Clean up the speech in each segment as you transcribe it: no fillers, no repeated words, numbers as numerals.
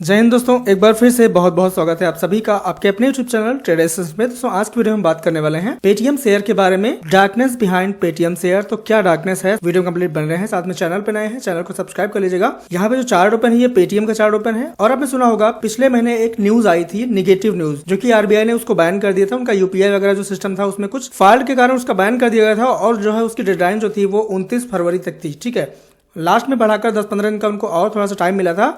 जय हिंद दोस्तों, एक बार फिर से बहुत बहुत स्वागत है आप सभी का आपके अपने YouTube चैनल ट्रेड एसेंस में। दोस्तों आज की वीडियो में बात करने वाले हैं पेटीएम शेयर के बारे में, डार्कनेस बिहाइंड पेटीएम शेयर। तो क्या डार्कनेस है, वीडियो कंप्लीट बन रहे हैं। साथ में चैनल पे नए हैं, चैनल को सब्सक्राइब कर लीजिएगा। यहाँ पे जो चार्ट ओपन है ये पेटीएम का चार्ट ओपन है। और आपने सुना होगा पिछले महीने एक न्यूज आई थी, निगेटिव न्यूज, जो की आरबीआई ने उसको बैन कर दिया था। उनका यूपीआई वगैरह जो सिस्टम था उसमें कुछ फॉल्ट के कारण उसका बैन कर दिया गया था। और जो है उसकी डेडलाइन जो थी वो 29 फरवरी तक थी। ठीक है, लास्ट में बढ़ाकर 10-15 दिन का उनको और थोड़ा सा टाइम मिला था।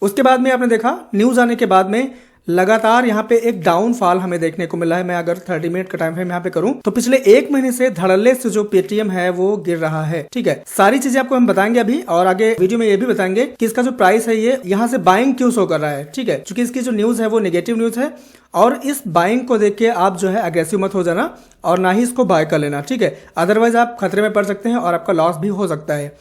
उसके बाद में आपने देखा न्यूज आने के बाद में लगातार यहाँ पे एक डाउनफॉल हमें देखने को मिला है। मैं अगर 30 मिनट का टाइम फ्रेम यहाँ पे करूं तो पिछले एक महीने से धड़ल्ले से जो पेटीएम है वो गिर रहा है। ठीक है, सारी चीजें आपको हम बताएंगे अभी, और आगे वीडियो में ये भी बताएंगे कि इसका जो प्राइस है ये यहाँ से बाइंग क्यों शो कर रहा है। ठीक है, क्योंकि इसकी जो न्यूज है वो नेगेटिव न्यूज है, और इस बाइंग को देख के आप जो है अग्रेसिव मत हो जाना और ना ही इसको बाय कर लेना। ठीक है, अदरवाइज आप खतरे में पड़ सकते हैं और आपका लॉस भी हो सकता है।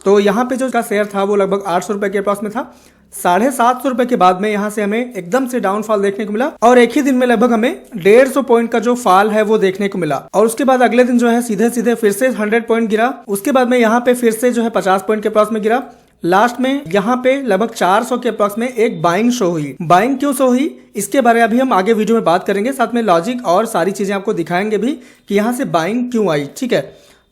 तो यहाँ पे जो इसका शेयर था वो लगभग 800 रुपए के पास में था। 750 रुपए के बाद में यहाँ से हमें एकदम से डाउनफॉल देखने को मिला, और एक ही दिन में लगभग हमें 150 पॉइंट का जो फॉल है वो देखने को मिला। और उसके बाद अगले दिन जो है सीधे सीधे फिर से 100 पॉइंट गिरा। उसके बाद में यहाँ पे फिर से जो है 50 पॉइंट के पास में गिरा। लास्ट में यहाँ पे लगभग 400 के पास में एक बाइंग शो हुई। बाइंग क्यों शो हुई इसके बारे में अभी हम आगे वीडियो में बात करेंगे। साथ में लॉजिक और सारी चीजें आपको दिखाएंगे भी कि यहाँ से बाइंग क्यों आई। ठीक है,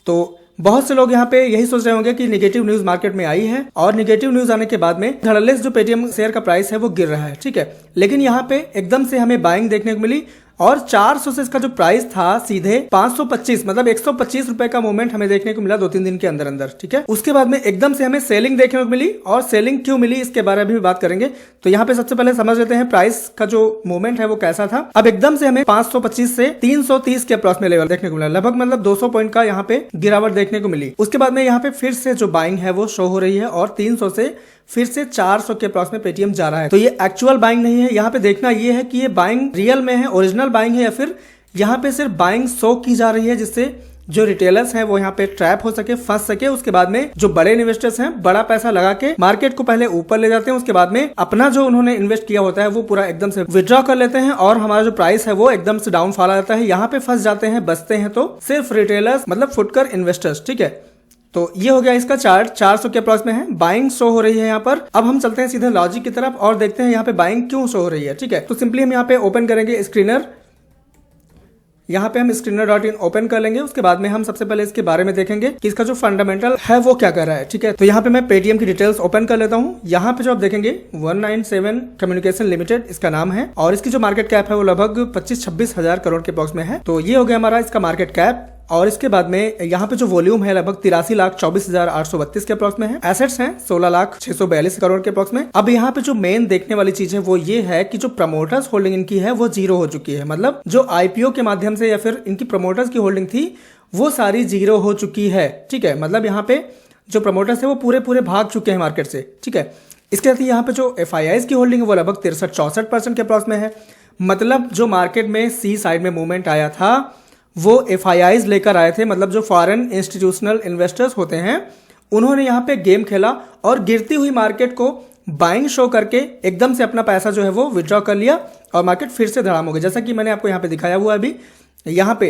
तो बहुत से लोग यहाँ पे यही सोच रहे होंगे कि नेगेटिव न्यूज मार्केट में आई है, और नेगेटिव न्यूज आने के बाद में धड़ल्ले से जो पेटीएम शेयर का प्राइस है वो गिर रहा है। ठीक है, लेकिन यहाँ पे एकदम से हमें बाइंग देखने को मिली, और 400 से इसका जो प्राइस था सीधे 525 मतलब 125 रुपए का मूवमेंट हमें देखने को मिला 2-3 दिन के अंदर अंदर। ठीक है, उसके बाद में एकदम से हमें सेलिंग देखने को मिली, और सेलिंग क्यों मिली इसके बारे में भी बात करेंगे। तो यहाँ पे सबसे पहले समझ लेते हैं प्राइस का जो मूवमेंट है वो कैसा था। अब एकदम से हमें 525 से 330 के अप्रॉक्स में लेवल देखने को मिला, लगभग मतलब 200 पॉइंट का यहाँ पे गिरावट देखने को मिली। उसके बाद में यहाँ पे फिर से जो बाइंग है वो शो हो रही है, और 300 से फिर से 400 के अप्रॉक्स में पेटीएम जा रहा है। तो ये एक्चुअल बाइंग नहीं है। यहाँ पे देखना ये है कि ये बाइंग रियल में है, ओरिजिनल बाइंग है, या फिर यहाँ पे सिर्फ बाइंग शो की जा रही है, जिससे जो रिटेलर्स हैं वो यहाँ पे ट्रैप हो सके, फंस सके। उसके बाद में जो बड़े इन्वेस्टर्स हैं बड़ा पैसा लगा के मार्केट को पहले ऊपर ले जाते हैं, उसके बाद में अपना जो उन्होंने इन्वेस्ट किया होता है वो पूरा एकदम से विड्रॉ कर लेते हैं, और हमारा जो प्राइस है वो एकदम से डाउनफॉल आ जाता है। यहाँ पे फंस जाते हैं, बचते हैं तो सिर्फ रिटेलर्स मतलब फुटकर इन्वेस्टर्स। ठीक है, तो ये हो गया इसका चार्ट, 400 के अप्रॉक्स में है, बाइंग शो हो रही है यहाँ पर। अब हम चलते हैं सीधे लॉजिक की तरफ और देखते हैं यहाँ पे बाइंग क्यों शो हो रही है। ठीक है, तो सिंपली हम यहाँ पे ओपन करेंगे स्क्रीनर। यहाँ पे हम screener.in ओपन कर लेंगे। उसके बाद में हम सबसे पहले इसके बारे में देखेंगे कि इसका जो फंडामेंटल है वो क्या कर रहा है। ठीक है, तो यहाँ पे मैं पेटीएम की डिटेल्स ओपन कर लेता हूँ। यहाँ पे जो आप देखेंगे 197 कम्युनिकेशन लिमिटेड इसका नाम है, और इसकी जो मार्केट कैप है वो लगभग 25-26 हजार करोड़ के बॉक्स में है। तो ये हो गया हमारा इसका मार्केट कैप। और इसके बाद में यहाँ पे जो वॉल्यूम है लगभग 83,24,832 के अप्रॉक्स में है। एसेट्स हैं 16,642 करोड़ के अप्रॉक्स में। अब यहाँ पे जो मेन देखने वाली चीज है वो ये है कि जो प्रमोटर्स होल्डिंग इनकी है वो 0 हो चुकी है। मतलब जो आईपीओ के माध्यम से या फिर इनकी प्रमोटर्स की होल्डिंग थी वो सारी 0 हो चुकी है। ठीक है, मतलब यहाँ पे जो प्रमोटर्स है वो पूरे भाग चुके हैं मार्केट से। ठीक है, इसके साथ यहाँ पे जो FIIs की होल्डिंग है वो लगभग 63-64% के अप्रॉक्स में है। मतलब जो मार्केट में सी साइड में मूवमेंट आया था वो FIIs लेकर आए थे, मतलब जो फॉरेन इंस्टीट्यूशनल इन्वेस्टर्स होते हैं उन्होंने यहाँ पे गेम खेला और गिरती हुई मार्केट को बाइंग शो करके एकदम से अपना पैसा जो है वो विड्रॉ कर लिया, और मार्केट फिर से धड़ाम हो गई। जैसा कि मैंने आपको यहाँ पे दिखाया हुआ अभी, यहाँ पे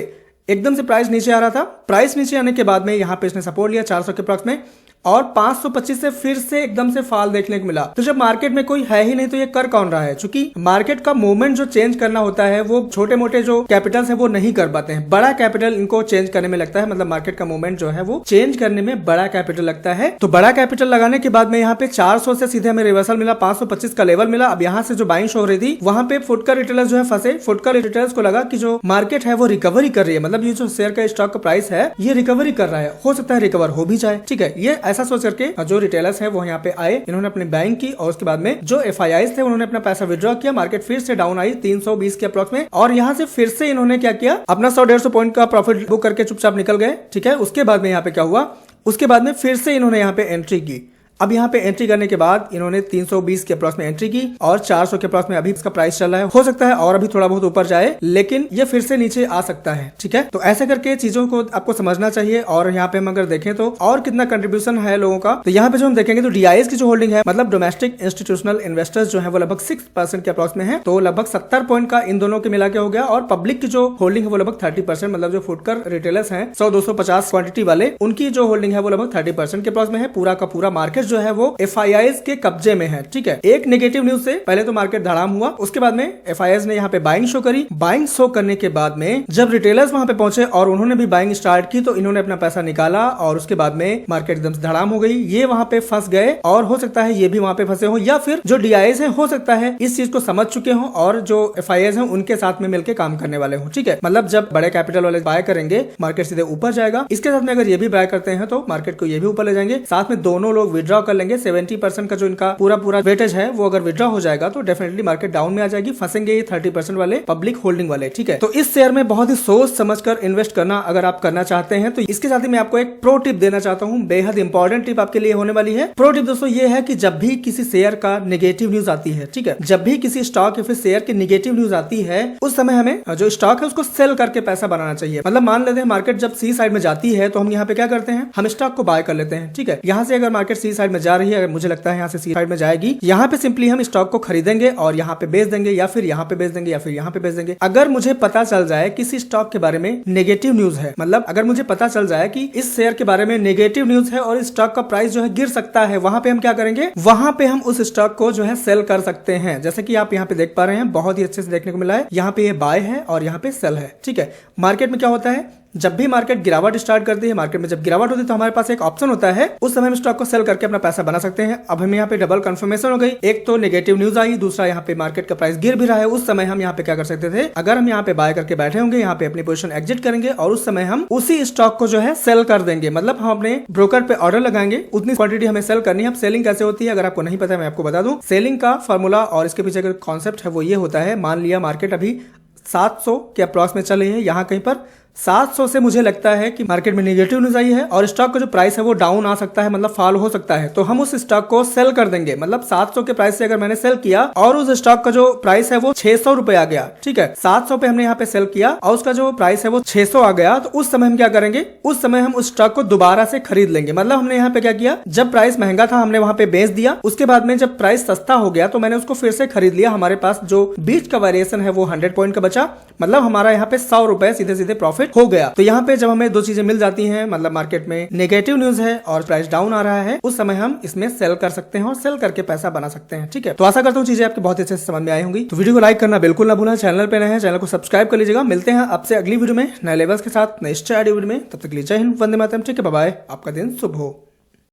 एकदम से प्राइस नीचे आ रहा था। प्राइस नीचे आने के बाद में यहाँ पे इसने सपोर्ट लिया 400 के अप्रॉक्स में, और 525 से फिर से एकदम से फॉल देखने को मिला। तो जब मार्केट में कोई है ही नहीं तो ये कर कौन रहा है? क्योंकि मार्केट का मूवमेंट जो चेंज करना होता है वो छोटे मोटे जो कैपिटल्स है वो नहीं कर पाते हैं, बड़ा कैपिटल इनको चेंज करने में लगता है। मतलब मार्केट का मूवमेंट जो है वो चेंज करने में बड़ा कैपिटल लगता है। तो बड़ा कैपिटल लगाने के बाद में यहाँ पे 400 से सीधे हमें रिवर्सल मिला, 525 का लेवल मिला। अब यहाँ से जो बाइंग शो हो रही थी वहां पे फुटकर रिटेलर्स जो है फंसे। फुटकर रिटेलर्स को लगा कि जो मार्केट है वो रिकवरी कर रही है, मतलब ये जो शेयर का स्टॉक का प्राइस है ये रिकवरी कर रहा है, हो सकता है रिकवर हो भी जाए। ठीक है, ये ऐसा सोच करके जो रिटेलर्स है वो यहाँ पे आए, इन्होंने अपनी बाइंग की, और उसके बाद में जो FIIs थे उन्होंने अपना पैसा विड्रॉ किया। मार्केट फिर से डाउन आई 320 के अप्रॉक्स में, और यहाँ से फिर से इन्होंने क्या किया, अपना 100-150 पॉइंट का प्रॉफिट बुक करके चुपचाप निकल गए। ठीक है, उसके बाद में यहाँ पे क्या हुआ, उसके बाद में फिर से इन्होंने यहाँ पे एंट्री की। अब यहाँ पे एंट्री करने के बाद इन्होंने 320 के अप्रॉक्स में एंट्री की, और 400 के अप्रॉक्स में अभी इसका प्राइस चल रहा है। हो सकता है और अभी थोड़ा बहुत ऊपर जाए, लेकिन ये फिर से नीचे आ सकता है। ठीक है, तो ऐसे करके चीजों को आपको समझना चाहिए। और यहाँ पे हम अगर देखें तो और कितना कंट्रीब्यूशन है लोगों का, तो यहाँ पे जो हम देखेंगे तो DIs की जो होल्डिंग है, मतलब डोमेस्टिक इंस्टीट्यूशनल इन्वेस्टर्स जो है वो लगभग 6% के अप्रॉक्स में है। तो लगभग 70 पॉइंट का इन दोनों के मिला के हो गया। और पब्लिक की जो होल्डिंग है वो लगभग 30%, मतलब जो फुटकर रिटेलर्स हैं 100-250 क्वांटिटी वाले, उनकी जो होल्डिंग है वो लगभग 30% के अप्रॉक्स में है। पूरा का पूरा मार्केट जो है वो FIIs के कब्जे में है। ठीक है, एक नेगेटिव न्यूज से पहले तो मार्केट धड़ाम हुआ, उसके बाद में FIIs ने यहाँ पे बाइंग शो करी। बाइंग शो करने के बाद में जब रिटेलर्स वहां पे पहुंचे और उन्होंने भी बाइंग स्टार्ट की तो इन्होंने अपना पैसा निकाला और उसके बाद में मार्केट एकदम से धड़ाम हो गई। ये वहां पे फंस गए और हो सकता है ये भी वहां पे फंसे हो, या फिर जो DIs हैं हो सकता है इस चीज को समझ चुके हो और जो FIIs हैं उनके साथ में मिलकर काम करने वाले हो। ठीक है, मतलब जब बड़े कैपिटल वाले बाय करेंगे मार्केट सीधे ऊपर जाएगा, इसके साथ में अगर ये भी बाय करते हैं तो मार्केट को ये भी ऊपर ले जाएंगे, साथ में दोनों लोग विड्रॉ कर लेंगे। 70% का जो इनका पूरा वेटेज है वो अगर विड्रॉ हो जाएगा तो डेफिनेटली मार्केट डाउन में आ जाएगी, फंसेंगे ये 30% वाले पब्लिक होल्डिंग वाले। ठीक है, तो इस शेयर में बहुत ही सोच समझकर इन्वेस्ट करना अगर आप करना चाहते हैं तो इसके साथ ही मैं आपको एक प्रो टिप देना चाहता हूं, बेहद इंपॉर्टेंट टिप आपके लिए होने वाली है। प्रो टिप दोस्तों ये है कि जब भी किसी शेयर का नेगेटिव न्यूज आती है, ठीक है, जब भी किसी स्टॉक या फिर शेयर की नेगेटिव न्यूज आती है उस समय हमें जो स्टॉक है उसको सेल करके पैसा बनाना चाहिए। मतलब मान लेते हैं मार्केट जब सी साइड में जाती है तो हम यहाँ पे क्या करते हैं, हम स्टॉक को बाय कर लेते हैं। ठीक है, यहाँ से अगर मार्केट सी साइड में जा रही है, अगर मुझे लगता है यहाँ से सी साइड में जाएगी, यहाँ पे सिंपली हम स्टॉक को खरीदेंगे और यहाँ पे बेच देंगे, या फिर यहाँ पे बेच देंगे, या फिर यहाँ पे बेच देंगे। अगर मुझे पता चल जाए किसी स्टॉक के बारे में नेगेटिव न्यूज है, मतलब अगर मुझे पता चल जाए कि इस शेयर के बारे में नेगेटिव न्यूज है और इस स्टॉक का प्राइस जो है गिर सकता है, वहां पे हम क्या करेंगे, वहां पे हम उस स्टॉक को जो है सेल कर सकते हैं। जैसे कि आप यहाँ पे देख पा रहे हैं, बहुत ही अच्छे से देखने को मिला है, यहाँ पे ये बाय है और यहाँ पे सेल है। ठीक है, मार्केट में क्या होता है, जब भी मार्केट गिरावट स्टार्ट करती है, मार्केट में जब गिरावट होती है तो हमारे पास एक ऑप्शन होता है, उस समय हम स्टॉक को सेल करके अपना पैसा बना सकते हैं। अब हमें यहाँ पे डबल कंफर्मेशन हो गई, एक तो नेगेटिव न्यूज आई, दूसरा यहाँ पे मार्केट का प्राइस गिर भी रहा है। उस समय हम यहाँ पे क्या कर सकते थे, अगर हम यहाँ पे बाय करके बैठे होंगे, यहाँ पे अपनी पोजीशन एग्जिट करेंगे और उस समय हम उसी स्टॉक को जो है सेल कर देंगे। मतलब हम अपने ब्रोकर पे ऑर्डर लगाएंगे, उतनी क्वांटिटी हमें सेल करनी है। अब सेलिंग कैसे होती है अगर आपको नहीं पता है मैं आपको बता दूं। सेलिंग का फॉर्मूला और इसके पीछे का कॉन्सेप्ट है वो ये होता है, मान लिया मार्केट अभी 700 के अप्रॉक्स में चल रही है, यहाँ कहीं पर 700 से मुझे लगता है कि मार्केट में नेगेटिव न्यूज आई है और स्टॉक का जो प्राइस है वो डाउन आ सकता है, मतलब फॉल हो सकता है, तो हम उस स्टॉक को सेल कर देंगे। मतलब 700 के प्राइस से अगर मैंने सेल किया और उस स्टॉक का जो प्राइस है वो 600 रुपए आ गया, ठीक है, 700 पे हमने यहाँ पे सेल किया और उसका जो प्राइस है वो 600 आ गया, तो उस समय हम क्या करेंगे, उस समय हम उस स्टॉक को दोबारा से खरीद लेंगे। मतलब हमने यहाँ पे क्या किया, जब प्राइस महंगा था हमने वहां पे बेच दिया, उसके बाद में जब प्राइस सस्ता हो गया तो मैंने उसको फिर से खरीद लिया। हमारे पास जो बीच का वेरिएशन है वो 100 पॉइंट का बचा, मतलब हमारा यहाँ पे 100 रुपए सीधे सीधे प्रॉफिट हो गया। तो यहाँ पे जब हमें दो चीजें मिल जाती हैं, मतलब मार्केट में नेगेटिव न्यूज है और प्राइस डाउन आ रहा है, उस समय हम इसमें सेल कर सकते हैं और सेल करके पैसा बना सकते हैं। ठीक है, तो आशा करता हूँ चीजें आपके बहुत अच्छे से समझ में आई होंगी। तो वीडियो को लाइक करना बिल्कुल ना भूलना, चैनल पे नए हैं चैनल को सब्सक्राइब कर लीजिएगा। मिलते हैं आपसे अगली वीडियो में नए लेवल्स के साथ, नए वीडियो में। तब तक के लिए जय हिंद, वंदे मातरम। ठीक है, बाय बाय, आपका दिन शुभ हो।